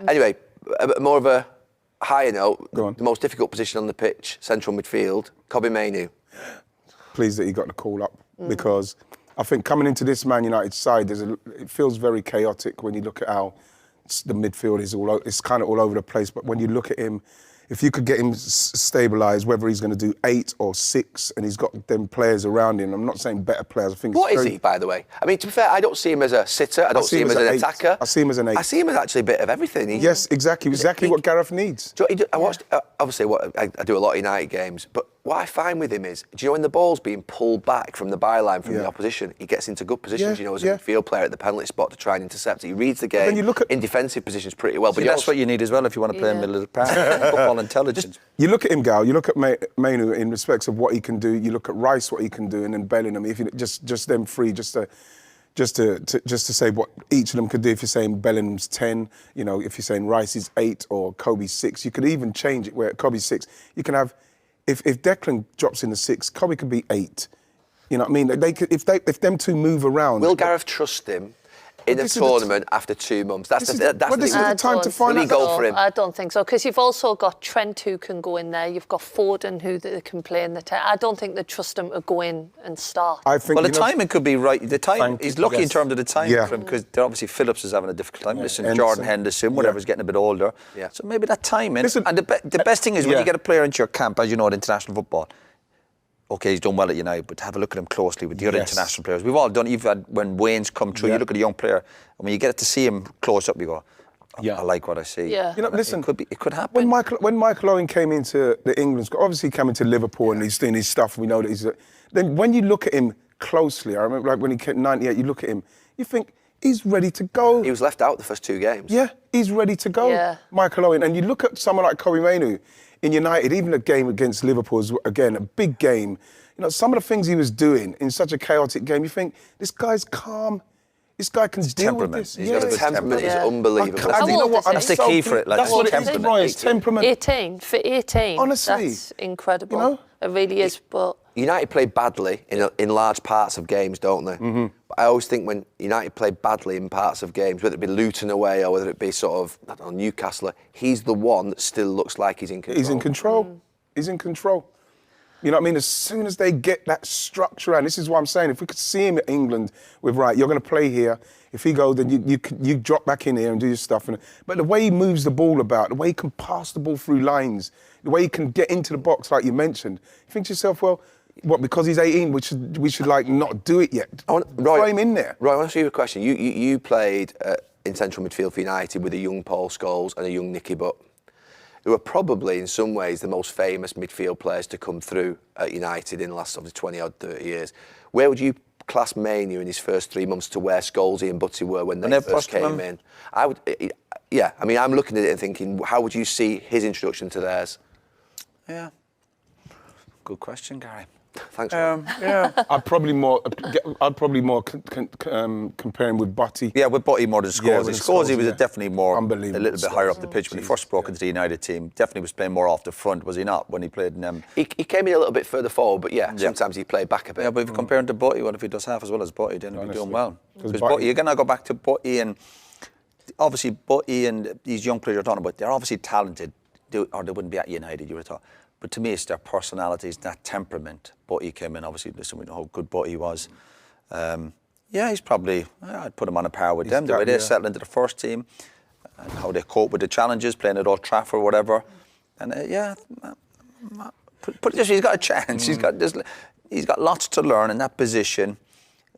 Anyway, more of a higher note. Go on. The most difficult position on the pitch, central midfield, Kobbie Mainoo. Pleased that he got the call up because I think coming into this Man United side, it feels very chaotic when you look at how the midfield is it's kind of all over the place. But when you look at him, if you could get him stabilised, whether he's going to do 8 or 6, and he's got them players around him. I'm not saying better players. I think. What is he, by the way? I mean, to be fair, I don't see him as a sitter. I don't see him as an attacker. I see him as an 8. I see him as actually a bit of everything. Yes, exactly what Gareth needs. I watched. Obviously, I do a lot of United games, but what I find with him is, do you know when the ball's being pulled back from the byline from the opposition, he gets into good positions, as a midfield player at the penalty spot to try and intercept it. He reads the game in defensive positions pretty well. But that's what you need as well if you want to play in the middle of the park. Football intelligence. You look at him, Gal, you look at Mainoo in respects of what he can do, you look at Rice, what he can do, and then Bellingham, if you just them three, just to say what each of them could do. If you're saying Bellingham's 10, if you're saying Rice is 8 or Kobbie's 6, you could even change it where Kobbie's 6. You can have, if Declan drops in the 6, Kobbie could be 8. You know what I mean? They could, if them two move around. Will Gareth trust him in a tournament after 2 months? That's the time to find out. Go for him. I don't think so, because you've also got Trent who can go in there. You've got Foden who can play in the 10. I don't think they trust him to go in and start. I think, the timing could be right. The time he's lucky in terms of the timing for him, because obviously Phillips is having a difficult time. Listen, Jordan Henderson, whatever's getting a bit older. Yeah. So maybe that timing. Listen, and the best thing is when you get a player into your camp, as you know, in international football. Okay, he's done well at United, but to have a look at him closely with the other international players. We've all done, even when Wayne's come through, you look at a young player, and when you get to see him close up, you go, I like what I see. Yeah. Listen, it could happen. When Michael Owen came into the England squad, obviously he came into Liverpool and he's doing his stuff, we know that he's... Then when you look at him closely, I remember when he came 98, you look at him, you think, he's ready to go. He was left out the first 2 games. Yeah, he's ready to go, Michael Owen. And you look at someone like Kobbie Mainoo in United, even a game against Liverpool, again, a big game. Some of the things he was doing in such a chaotic game, you think, this guy's calm. This guy can deal with this. He's got a temperament. It's unbelievable. That's the key for it. That's what it is, Brian. Temperament. 18. For 18. Honestly. That's incredible. It really is, but... United play badly in large parts of games, don't they? Mm-hmm. But I always think when United play badly in parts of games, whether it be Luton away or whether it be sort of, I don't know, Newcastle, he's the one that still looks like he's in control. He's in control. He's in control. You know what I mean? As soon as they get that structure, and this is what I'm saying, if we could see him at England with, right, you're going to play here. If he goes, then you drop back in here and do your stuff. But the way he moves the ball about, the way he can pass the ball through lines, the way he can get into the box, like you mentioned, you think to yourself, well, what, because he's 18, we should like not do it yet? Throw him in there. Right, I want to ask you a question. You played in central midfield for United with a young Paul Scholes and a young Nicky Butt, who are probably, in some ways, the most famous midfield players to come through at United in the last 20-odd, 30 years. Where would you class Mainoo in his first 3 months to where Scholesy and Butty were when they first came in? I would, I mean, I'm looking at it and thinking, how would you see his introduction to theirs? Yeah. Good question, Gary. Thanks. I'd probably more compare him with Butty. Yeah, with Butty more than Scholesy. Scholesy was definitely more, a unbelievable, little bit higher up the pitch when he first broke into the United team. Definitely was playing more off the front, was he not, when he played in them? He came in a little bit further forward, but sometimes he played back a bit. Yeah, but if you compare him to Butty, what if he does half as well as Butty, then he'll be doing well. Because Butty, you're going to go back to Butty, and obviously Butty and these young players you're talking about, they're obviously talented, or they wouldn't be at United, you would have thought. But to me, it's their personalities, that temperament. Butty came in, obviously, listen, we know how good Butty was. He's probably, I'd put him on a par with them. The way they settled into the first team, and how they cope with the challenges, playing at Old Trafford or whatever. And put it this way, he's got a chance. He's got lots to learn in that position.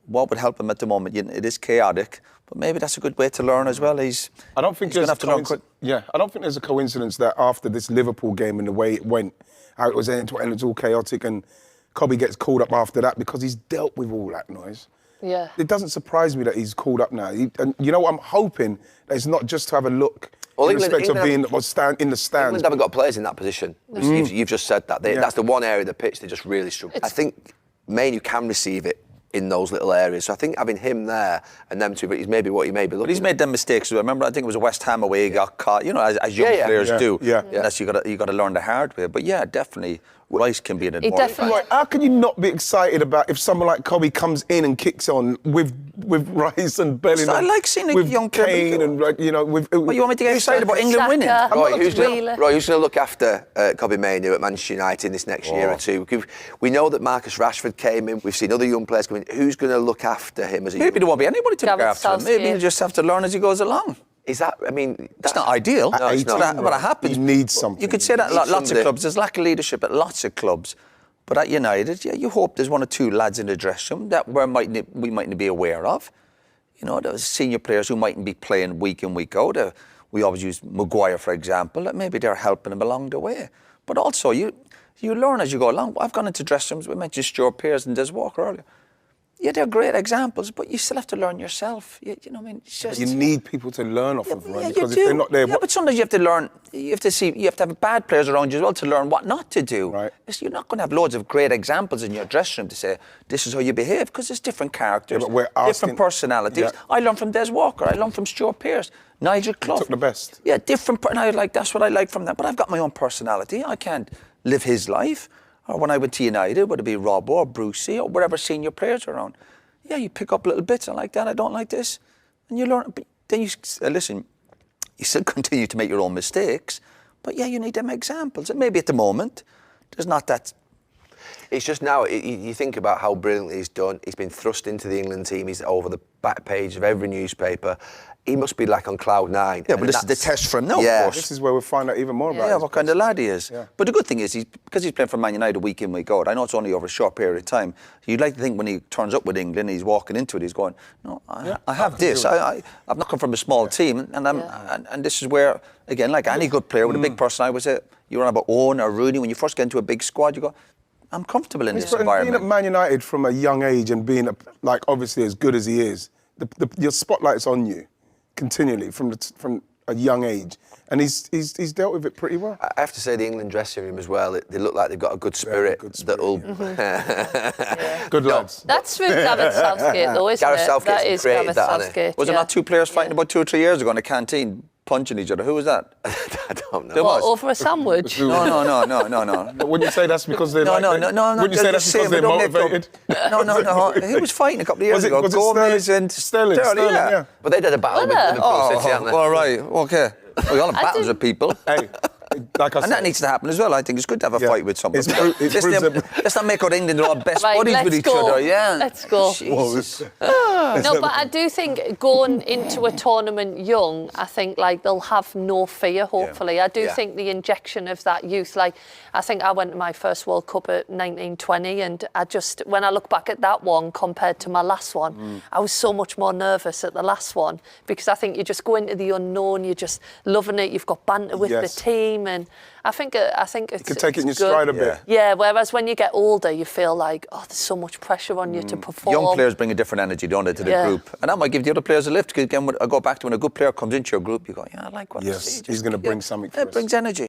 What would help him at the moment? It is chaotic, but maybe that's a good way to learn as well. I don't think there's a coincidence that after this Liverpool game and the way it went, how it was end-to-end, it's all chaotic, and Kobbie gets called up after that because he's dealt with all that noise. Yeah. It doesn't surprise me that he's called up now. And you know what? I'm hoping that it's not just to have a look in respect of being in the stands. England haven't got players in that position. You've just said that. That's the one area of the pitch they just really struggle. I think Mainoo can receive it in those little areas. So I think having him there and them two, but he's maybe what he may be looking at. But he's made them mistakes. Remember, I think it was a West Ham away, he got caught, as young players do. Unless you got to learn the hard way. But yeah, definitely Rice can be an He more definitely- Right, how can you not be excited about if someone like Kobbie comes in and kicks on with Rice and Bellingham? I like seeing a with young player. Kane and like, you know, with. Well, you want me to get excited about England Saka. winning? Roy, who's Wheeler. going to look after Kobbie Mainoo at Manchester United this next year or two? We know that Marcus Rashford came in. We've seen other young players come in. Who's going to look after him as a Maybe there won't be anybody to look Gareth after him. Maybe Southgate. he'll just have to learn as he goes along. Is that? I mean, That's not ideal. No, it's not. But it happens. You need something. You could say that You need lots of somebody. clubs. There's lack of leadership at lots of clubs. But at United, yeah, you hope there's one or two lads in the dressing room that we mightn't be aware of. You know, there's senior players who mightn't be playing week in, week out. We always use Maguire, for example, that maybe they're helping him along the way. But also, you learn as you go along. I've gone into dressing rooms. We mentioned Stuart Pearce and Des Walker earlier. Yeah, they're great examples, but you still have to learn yourself. You know what I mean? It's just, You need people to learn off of, right? yeah, Because you if they're do. not there, Yeah, but sometimes you have to learn. You have to have bad players around you as well to learn what not to do. Right. You're not going to have loads of great examples in your dressing room to say this is how you behave, because there's different characters, but we're asking- different personalities. Yeah. I learned from Des Walker. I learned from Stuart Pearce, Nigel Clough. took the best. Yeah, different. And I like that's what I like from them. But I've got my own personality. I can't live his life. Or when I went to United, would it be Robbo or Brucey or whatever senior players are around? Yeah, you pick up little bits. I like that. I don't like this, and you learn. But then you listen. You still continue to make your own mistakes, but yeah, you need them examples. And maybe at the moment, there's not that. It's just now, you think about how brilliantly he's done. He's been thrust into the England team. He's over the back page of every newspaper. He must be like on cloud nine. Yeah, but this is the test for him now, Yeah. of course. this is where we'll find out even more about Yeah, his what kind of lad he is. Yeah. But the good thing is, because he's playing for Man United week in, week out, I know it's only over a short period of time. You'd like to think when he turns up with England, he's walking into it, he's going, no, I have this. I've not come from a small team, and this is where, again, like any good player with a big person, I would say, you're on about Owen or Rooney, when you first get into a big squad, you go, I'm comfortable in this But environment. being at Man United from a young age and being like obviously as good as he is, your spotlight's on you continually from a young age, and he's dealt with it pretty well. I have to say the England dressing room as well, they look like they've got a good spirit. good spirit, That'll... Good lads. That's through Gareth Southgate, though, isn't Gareth it? Southgate's That is created Gareth that, hasn't he? Southgate. Was there not two players fighting about 2 or 3 years ago in a canteen, punching each other? Who was that? I don't know. There was. Over a sandwich? No. But wouldn't you say that's because they're No. Wouldn't you say that's because they're motivated? No. He was fighting a couple of years ago. Was it Gomez and Sterling, yeah. But they did a battle with Were they? Liverpool City, haven't they? all right, okay. We all have battles with people. Hey, like I And said, that needs to happen as well. I think it's good to have a Yeah. fight with someone. It Let's not make our England all best Right, buddies let's with each go. other. Yeah. Let's go. Jesus. No, but I do think going into a tournament young, I think like they'll have no fear, hopefully. I do Yeah. think the injection of that youth, like I think I went to my first World Cup at 1920 and when I look back at that one compared to my last one, I was so much more nervous at the last one because I think you just go into the unknown, you're just loving it, you've got banter with Yes. the team, and I think it's you can take it in your good. stride a bit. Yeah, whereas when you get older, you feel like, oh, there's so much pressure on you to perform. Young players bring a different energy, don't they, to the Yeah. group. And that might give the other players a lift. Because again, I go back to when a good player comes into your group, you go, yeah, I like what I see. Yes, he's going to bring something for It us. brings energy.